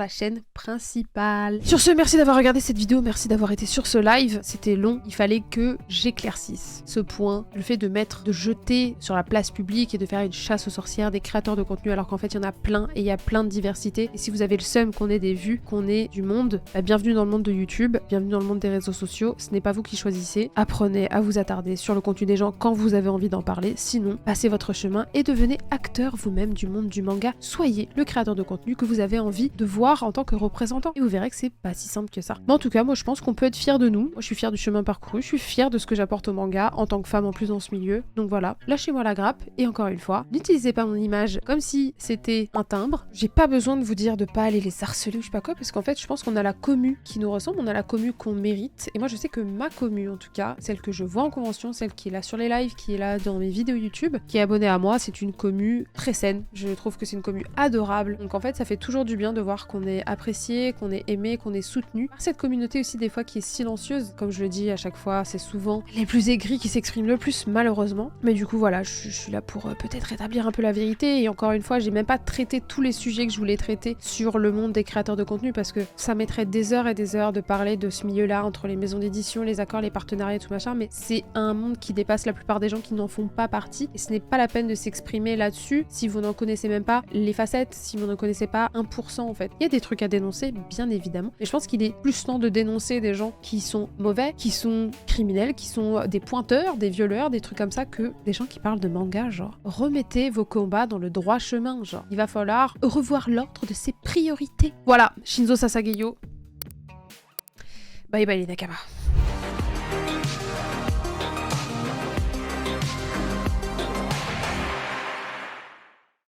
chaîne principale. Sur ce, merci d'avoir regardé cette vidéo, merci d'avoir été sur ce live. C'était long, il fallait que j'éclaircisse ce point, le fait de jeter sur la place publique et de faire une chasse aux sorcières des créateurs de contenu alors qu'en fait il y en a plein et il y a plein de diversité. Et si vous avez le seum qu'on ait des vues, qu'on ait du monde, bah, bienvenue dans le monde de YouTube, bienvenue dans le monde des réseaux sociaux, ce n'est pas vous qui choisissez. Apprenez à vous attarder sur le contenu des gens quand vous avez envie d'en parler, sinon passez votre chemin et devenez acteur vous-même du monde du manga. Soyez le créateur de contenu que vous avez envie de voir en tant que représentant et vous verrez que c'est pas si simple que ça. Mais en tout cas, moi je pense qu'on peut être fier de nous. Moi je suis fière du chemin parcouru, je suis fière de ce que j'apporte au manga en tant que femme en plus dans ce milieu. Donc voilà, lâchez-moi la grappe et encore une fois, n'utilisez pas mon image comme si c'était un timbre. J'ai pas besoin de vous dire de pas aller les harceler ou je sais pas quoi parce qu'en fait je pense qu'on a la commu qui nous ressemble, on a la commu qu'on mérite et moi je sais que ma commu en tout cas, celle que je vois en convention, celle qui est là sur les lives, qui est là dans mes vidéos YouTube, qui est abonnée à moi, c'est une commu très saine. Je trouve que c'est une commu adorable. Donc en fait ça fait toujours du bien de voir qu'on est apprécié, qu'on est aimé, qu'on est soutenu par cette communauté aussi des fois qui est silencieuse. Comme je le dis à chaque fois, c'est souvent les plus aigris qui s'expriment le plus malheureusement. Mais du coup voilà, je suis là pour peut-être rétablir un peu la vérité et encore une fois, j'ai même pas traité tous les sujets que je voulais traiter sur le monde des créateurs de contenu parce que ça mettrait des heures et des heures de parler de ce milieu-là entre les maisons d'édition, les accords, les partenariats et tout machin, mais c'est un monde qui dépasse la plupart des gens qui n'en font pas partie et ce n'est pas la peine de s'exprimer là-dessus si vous n'en connaissez même pas les facettes, si vous n'en connaissez pas 1% en fait. Il y a des trucs à dénoncer, bien évidemment, mais je pense qu'il est plus temps de dénoncer des gens qui sont mauvais, qui sont criminels, qui sont des pointeurs, des violeurs, des trucs comme ça, que des gens qui parlent de manga, genre. Remettez vos combats dans le droit chemin, genre. Il va falloir revoir l'ordre de ses priorités. Voilà, Shinzo Sasageyo. Bye bye les Nakama.